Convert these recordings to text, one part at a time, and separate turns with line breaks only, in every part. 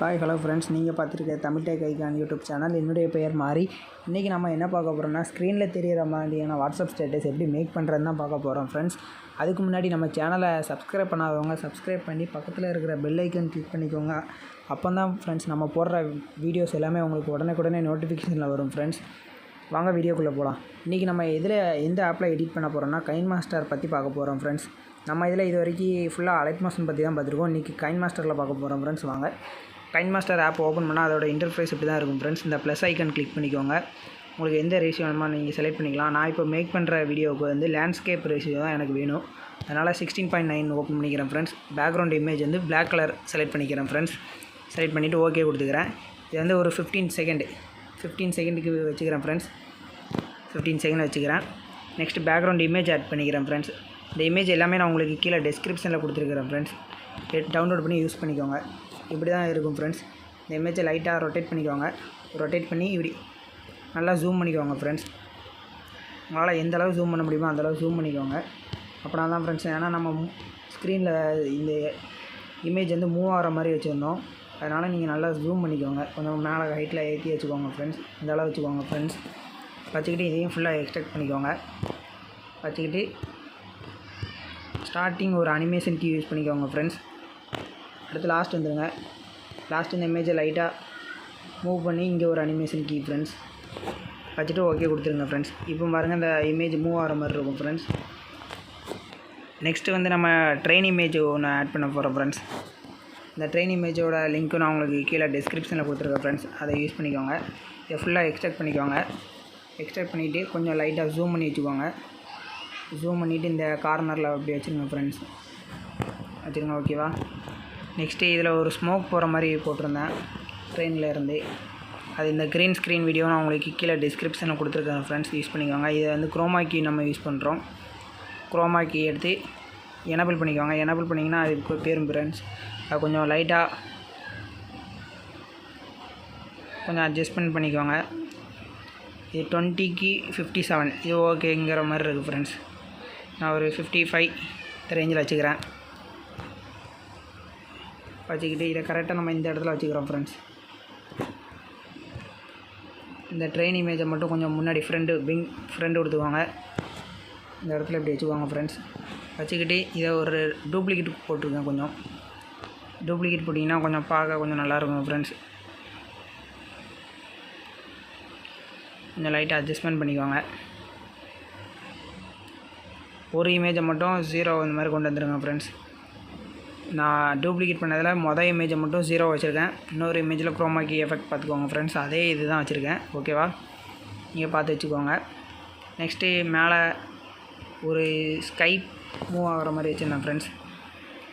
Hi hello friends, நீங்கள் பார்த்துருக்க Tamil Tech YouTube channel. என்னுடைய பெயர் மாறி. இன்றைக்கி நம்ம என்ன பார்க்க போகிறோம்னா, ஸ்க்ரீனில் தெரிகிற மாதிரியான வாட்ஸ்அப் ஸ்டேட்டஸ் எப்படி மேக் பண்ணுறதுன்னு தான் பார்க்க போகிறோம் ஃப்ரெண்ட்ஸ். அதுக்கு முன்னாடி நம்ம சேனலை சப்ஸ்கிரைப் பண்ணாதவங்க சப்ஸ்கிரைப் பண்ணி பக்கத்தில் இருக்கிற பெல் ஐக்கன் கிளிக் பண்ணிக்கோங்க. அப்போ தான் ஃப்ரெண்ட்ஸ் நம்ம போடுற வீடியோஸ் எல்லாமே உங்களுக்கு உடனே நோட்டிஃபிகேஷனில் வரும் ஃப்ரெண்ட்ஸ். வாங்க வீடியோக்குள்ளே போகலாம். இன்றைக்கி நம்ம எந்த ஆப்பில் எடிட் பண்ண போகிறோம்னா, கைன்மாஸ்டர் பற்றி பார்க்க போகிறோம் ஃப்ரெண்ட்ஸ். நம்ம இதில் இது வரைக்கும் ஃபுல்லாக அலைட்மோஷன் பற்றி தான் பார்த்துருக்கோம். இன்றைக்கி கைன்மாஸ்டரில் பார்க்க போகிறோம் ஃப்ரெண்ட்ஸ். வாங்க. கைன்மாஸ்டர் ஆப் ஓப்பன் பண்ணால் அதோட இன்டர்ஃபேஸ் இப்படி தான் இருக்கும் ஃப்ரெண்ட்ஸ். இந்த ப்ளஸ் ஐக்கன் கிளிக் பண்ணிக்கோங்க. உங்களுக்கு எந்த ரேஷியோ வேணுமோ நீங்கள் செலக்ட் பண்ணிக்கலாம். நான் இப்போ மேக் பண்ணுற வீடியோவுக்கு வந்து லேண்ட்ஸ்கேப் ரேஷியோ தான் எனக்கு வேணும். அதனால் 16.9 ஓப்பன் பண்ணிக்கிறேன் ஃப்ரெண்ட்ஸ். பேக்ரவுண்ட் இமேஜ் வந்து பிளாக் கலர் செலக்ட் பண்ணிக்கிறேன் ஃப்ரெண்ட்ஸ். செலக்ட் பண்ணிவிட்டு ஓகே கொடுத்துக்கிறேன். இது வந்து ஒரு 15 செகண்டுக்கு வச்சுக்கிறேன் ஃப்ரெண்ட்ஸ். 15 செகண்ட் வச்சுக்கிறேன். நெக்ஸ்ட் பேக்ரவுண்ட் இமேஜ் ஆட் பண்ணிக்கிறேன் ஃப்ரெண்ட்ஸ். இந்த இமேஜ் எல்லாமே நான் உங்களுக்கு கீழே டிஸ்கிரிப்ஷனில் கொடுத்துருக்கிறேன் ஃப்ரெண்ட்ஸ். டவுன்லோட் பண்ணி யூஸ் பண்ணிக்கோங்க. இப்படி தான் இருக்கும் ஃப்ரெண்ட்ஸ். இந்த இமேஜை லைட்டாக ரொட்டேட் பண்ணிக்கோங்க. ரொட்டேட் பண்ணி இப்படி நல்லா ஜூம் பண்ணிக்கோங்க ஃப்ரெண்ட்ஸ். உங்களால் எந்த அளவு ஜூம் பண்ண முடியுமோ அந்தளவு ஜூம் பண்ணிக்கோங்க. அப்படின்னா தான் ஃப்ரெண்ட்ஸ், ஏன்னா நம்ம ஸ்க்ரீனில் இந்த இமேஜ் வந்து மூவ் ஆகிற மாதிரி வச்சுருந்தோம். அதனால் நீங்கள் நல்லா ஜூம் பண்ணிக்கோங்க. கொஞ்சம் மேலே ஹைட்டில் ஏற்றி வச்சுக்கோங்க ஃப்ரெண்ட்ஸ். இந்த அளவு வச்சுக்கோங்க ஃப்ரெண்ட்ஸ். வச்சுக்கிட்டு இதையும் ஃபுல்லாக எக்ஸ்ட்ராக்ட் பண்ணிக்கோங்க. வச்சுக்கிட்டு ஸ்டார்டிங் ஒரு அனிமேஷன் கீ யூஸ் பண்ணிக்கோங்க ஃப்ரெண்ட்ஸ். அடுத்து லாஸ்ட் வந்துடுங்க. லாஸ்ட் இந்த இமேஜை லைட்டாக மூவ் பண்ணி இங்கே ஒரு அனிமேஷன் கீ ஃப்ரெண்ட்ஸ் வச்சுட்டு ஓகே கொடுத்துருங்க ஃப்ரெண்ட்ஸ். இப்போ பாருங்கள், இந்த இமேஜ் மூவ் ஆகிற மாதிரி இருக்கும் ஃப்ரெண்ட்ஸ். நெக்ஸ்ட்டு வந்து நம்ம ட்ரெயின் இமேஜ் ஒன்று ஆட் பண்ண போகிறோம் ஃப்ரெண்ட்ஸ். இந்த ட்ரெயின் இமேஜோட லிங்க்கு நான் உங்களுக்கு கீழே டிஸ்கிரிப்ஷனில் கொடுத்துருக்கேன் ஃப்ரெண்ட்ஸ். அதை யூஸ் பண்ணிக்கோங்க. இதை ஃபுல்லாக எக்ஸ்ட்ராக்ட் பண்ணிக்கோங்க. எக்ஸ்ட்ராக்ட் பண்ணிவிட்டு கொஞ்சம் லைட்டாக ஜூம் பண்ணி வச்சுக்கோங்க. ஜூம் பண்ணிவிட்டு இந்த கார்னரில் அப்படி வச்சுருங்க ஃப்ரெண்ட்ஸ். வச்சுருங்க. ஓகேவா? நெக்ஸ்ட்டு இதில் ஒரு ஸ்மோக் போகிற மாதிரி போட்டிருந்தேன் ட்ரெயினில் இருந்து. அது இந்த க்ரீன் ஸ்க்ரீன் வீடியோ நான் உங்களுக்கு கீழே டிஸ்கிரிப்ஷனில் கொடுத்துருக்கேன் ஃப்ரெண்ட்ஸ். யூஸ் பண்ணிக்கோங்க. இதை வந்து குரோமா கீ நம்ம யூஸ் பண்ணுறோம். குரோமா கீ எடுத்து எனபிள் பண்ணிக்கோங்க. எனபிள் பண்ணிங்கன்னா அதுக்கு பேரும் ஃப்ரெண்ட்ஸ். அது கொஞ்சம் லைட்டாக கொஞ்சம் அட்ஜஸ்ட்மெண்ட் பண்ணிக்கோங்க. இது 20க்கு 57 இது ஓகேங்கிற மாதிரி இருக்குது ஃப்ரெண்ட்ஸ். நான் ஒரு 55 ரேஞ்சில் வச்சுக்கிறேன். வச்சுக்கிட்டு இதை கரெக்டாக நம்ம இந்த இடத்துல வச்சுக்கிறோம் ஃப்ரெண்ட்ஸ். இந்த ட்ரெயின் இமேஜை மட்டும் கொஞ்சம் முன்னாடி ஃப்ரெண்டு கொடுத்துக்கோங்க. இந்த இடத்துல இப்படி வச்சுக்கோங்க ஃப்ரெண்ட்ஸ். வச்சுக்கிட்டு இதை ஒரு டூப்ளிகேட் போட்டிருக்கேன். கொஞ்சம் டூப்ளிகேட் போட்டிங்கன்னா கொஞ்சம் பார்க்க கொஞ்சம் நல்லாயிருக்கும் ஃப்ரெண்ட்ஸ். கொஞ்சம் லைட்டாக அட்ஜஸ்ட்மெண்ட் பண்ணிக்கோங்க. ஒரு இமேஜை மட்டும் 0 இந்த மாதிரி கொண்டு வந்துடுங்க ஃப்ரெண்ட்ஸ். நான் டூப்ளிகேட் பண்ணதில் மொதல் இமேஜை மட்டும் 0 வச்சுருக்கேன். இன்னொரு இமேஜில் குரோமாக்கி எஃபெக்ட் பார்த்துக்கோங்க ஃப்ரெண்ட்ஸ். அதே இது தான் வச்சுருக்கேன். ஓகேவா? நீங்கள் பார்த்து வச்சுக்கோங்க. நெக்ஸ்ட்டு மேலே ஒரு ஸ்கை மூவ் ஆகிற மாதிரி வச்சுருந்தேன் ஃப்ரெண்ட்ஸ்.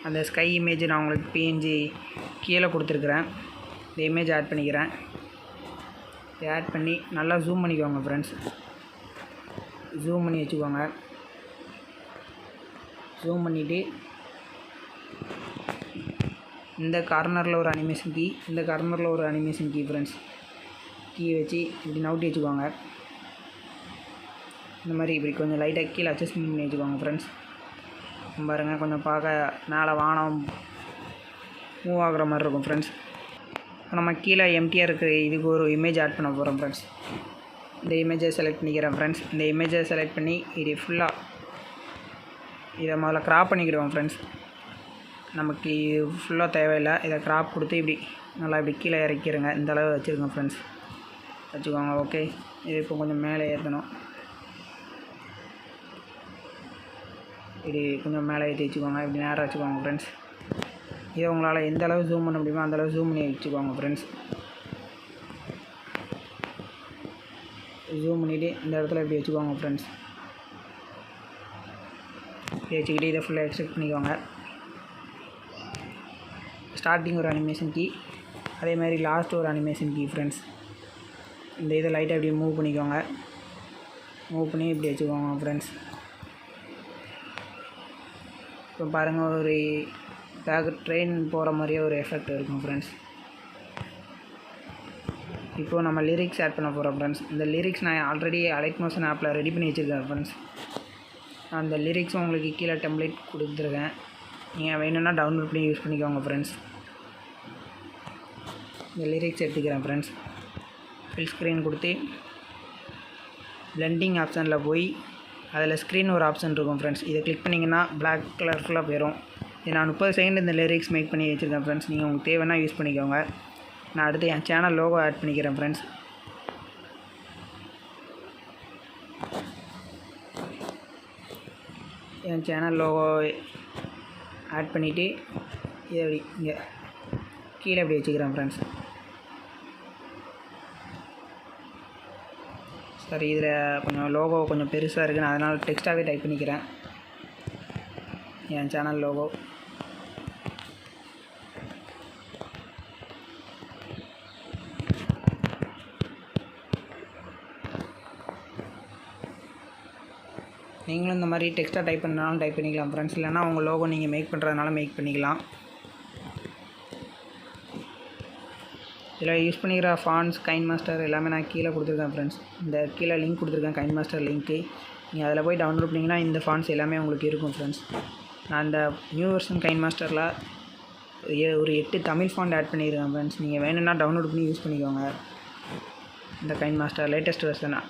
அந்த ஸ்கை இமேஜ் நான் உங்களுக்கு பிஎன்ஜி கீழே கொடுத்துருக்குறேன். இந்த இமேஜ் ஆட் பண்ணிக்கிறேன். இதை ஆட் பண்ணி நல்லா ஜூம் பண்ணிக்கோங்க ஃப்ரெண்ட்ஸ். ஜூம் பண்ணி வச்சுக்கோங்க. ஜூம் பண்ணிவிட்டு இந்த கார்னரில் ஒரு அனிமேஷன் கீ, இந்த கார்னரில் ஒரு அனிமேஷன் கீ ஃப்ரெண்ட்ஸ். கீ வச்சு இப்படி நவுட்டி வச்சுக்கோங்க. இந்த மாதிரி இப்படி கொஞ்சம் லைட்டாக கீழே அட்ஜஸ்ட்மெண்ட் பண்ணி வச்சுக்கோங்க ஃப்ரெண்ட்ஸ். பாருங்கள், கொஞ்சம் பார்க்க மேலே வானம் மூவ் ஆகிற மாதிரி இருக்கும் ஃப்ரெண்ட்ஸ். நம்ம கீழே எம்டியாக இருக்கிற இதுக்கு ஒரு இமேஜ் ஆட் பண்ண போகிறோம் ஃப்ரெண்ட்ஸ். இந்த இமேஜை செலக்ட் பண்ணிக்கிறேன் ஃப்ரெண்ட்ஸ். இந்த இமேஜை செலக்ட் பண்ணி இது ஃபுல்லாக இதை முதல்ல க்ராப் பண்ணிக்கிடுவோம் ஃப்ரெண்ட்ஸ். நமக்கு ஃபுல்லாக தேவையில்லை. இதை க்ராப் கொடுத்து இப்படி நல்லா இப்படி கீழே இறக்கிடுங்க. இந்த அளவு வச்சுருங்க ஃப்ரெண்ட்ஸ். வச்சுக்கோங்க. ஓகே. இது இப்போ கொஞ்சம் மேலே ஏற்றணும். இப்படி கொஞ்சம் மேலே ஏற்றி வச்சுக்கோங்க. இப்படி நேராக வச்சுக்கோங்க ஃப்ரெண்ட்ஸ். இதை உங்களால் எந்த அளவு ஜூம் பண்ண முடியுமோ அந்தளவு ஜூம் பண்ணி வச்சுக்கோங்க ஃப்ரெண்ட்ஸ். ஜூம் பண்ணிவிட்டு இந்த இடத்துல இப்படி வச்சுக்கோங்க ஃப்ரெண்ட்ஸ். வச்சுக்கிட்டு இதை ஃபுல்லாக எக்ஸ்ட்ராக்ட் பண்ணிக்கோங்க. ஸ்டார்டிங் ஒரு அனிமேஷன் கீ, அதே மாதிரி லாஸ்ட் ஒரு அனிமேஷன் கீ ஃப்ரெண்ட்ஸ். இந்த இதை லைட்டாக இப்படி மூவ் பண்ணிக்கோங்க. மூவ் பண்ணி இப்படி வச்சுக்கோங்க ஃப்ரெண்ட்ஸ். இப்போ பாருங்கள், ஒரு ட்ரெயின் போகிற மாதிரியே ஒரு எஃபெக்ட் இருக்கும் ஃப்ரெண்ட்ஸ். இப்போது நம்ம லிரிக்ஸ் ஆட் பண்ண போகிறோம் ஃப்ரெண்ட்ஸ். இந்த லிரிக்ஸ் நான் ஆல்ரெடி அலைட்மோஷன் ஆப்பில் ரெடி பண்ணி வச்சுருக்கேன் ஃப்ரெண்ட்ஸ். அந்த லிரிக்ஸும் உங்களுக்கு கீழே டெம்ப்ளேட் கொடுத்துருக்கேன். நீங்கள் வேணும்னா டவுன்லோட் பண்ணி யூஸ் பண்ணிக்கோங்க ஃப்ரெண்ட்ஸ். இந்த லிரிக்ஸ் எடுத்துக்கிறேன் ஃப்ரெண்ட்ஸ். ஃபில் ஸ்க்ரீன் கொடுத்து பிளெண்டிங் ஆப்ஷனில் போய் அதில் ஸ்க்ரீன் ஒரு ஆப்ஷன் இருக்கும் ஃப்ரெண்ட்ஸ். இதை கிளிக் பண்ணிங்கன்னா பிளாக் கலர் ஃபுல்லாக போயிடும். இது நான் 30 செகண்ட் இந்த லிரிக்ஸ் மேக் பண்ணி வச்சுருக்கேன் ஃப்ரெண்ட்ஸ். நீங்கள் உங்களுக்கு தேவைன்னா யூஸ் பண்ணிக்கோங்க. நான் அடுத்து என் சேனல் லோகோ ஆட் பண்ணிக்கிறேன் ஃப்ரெண்ட்ஸ். என் சேனல் லோகோ ஆட் பண்ணிவிட்டு இதை அப்படி இங்கே கீழே அப்படி வச்சுக்கிறேன் ஃப்ரெண்ட்ஸ். சரி, இதில் கொஞ்சம் லோகோ கொஞ்சம் பெருசாக இருக்குது, நான் அதனால் டெக்ஸ்ட்டாகவே டைப் பண்ணிக்கிறேன். என் சேனல் லோகோ நீங்களும் இந்த மாதிரி டெக்ஸ்ட்டாக டைப் பண்ணாலும் டைப் பண்ணிக்கலாம் ஃப்ரெண்ட்ஸ். இல்லைனா உங்கள் லோகோ நீங்கள் மேக் பண்ணுறதுனால மேக் பண்ணிக்கலாம். இதில் யூஸ் பண்ணிக்கிற ஃபாண்ட்ஸ் கைன்மாஸ்டர் எல்லாமே நான் கீழே கொடுத்துருக்கேன் ஃப்ரெண்ட்ஸ். இந்த கீழே லிங்க் கொடுத்துருக்கேன், கைன்மாஸ்டர் லிங்க்கு. நீங்கள் அதில் போய் டவுன்லோட் பண்ணிங்கன்னா இந்த ஃபாண்ட்ஸ் எல்லாமே உங்களுக்கு இருக்கும் ஃப்ரெண்ட்ஸ். நான் இந்த நியூ வெர்ஷன் கைன்மாஸ்டரில் ஒரு 8 தமிழ் ஃபாண்ட் ஆட் பண்ணியிருக்கேன் ஃப்ரெண்ட்ஸ். நீங்கள் வேணும்னா டவுன்லோட் பண்ணி யூஸ் பண்ணிக்கோங்க. இந்த கைன்மாஸ்டர் லேட்டஸ்ட் வெர்ஷனாக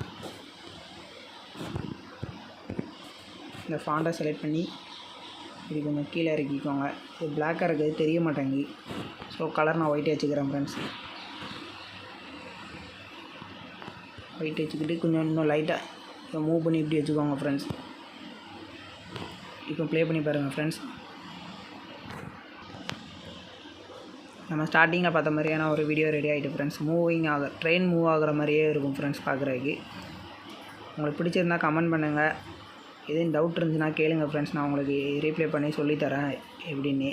இந்த ஃபாண்ட்டை செலக்ட் பண்ணி இது கொஞ்சம் கீழே இறக்கிக்கோங்க. இது பிளாக்காக இருக்குது, தெரிய மாட்டேங்குது. ஸோ கலர் நான் ஒயிட்டே வச்சுக்கிறேன் ஃப்ரெண்ட்ஸ். ஒயிட் வச்சுக்கிட்டு கொஞ்சம் இன்னும் லைட்டாக இதை மூவ் பண்ணி இப்படி வச்சுக்கோங்க ஃப்ரெண்ட்ஸ். இப்போ ப்ளே பண்ணி பாருங்கள் ஃப்ரெண்ட்ஸ். நம்ம ஸ்டார்டிங்கில் பார்த்த மாதிரியான ஒரு வீடியோ ரெடி ஆகிட்டு ஃப்ரெண்ட்ஸ். ட்ரெயின் மூவ் ஆகிற மாதிரியே இருக்கும் ஃப்ரெண்ட்ஸ் பார்க்குறதுக்கு. உங்களுக்கு பிடிச்சிருந்தா கமெண்ட் பண்ணுங்கள். எதுவும் டவுட் இருந்துச்சுன்னா கேளுங்கள் ஃப்ரெண்ட்ஸ். நான் உங்களுக்கு ரீப்ளை பண்ணி சொல்லித்தரேன் எப்படின்னு.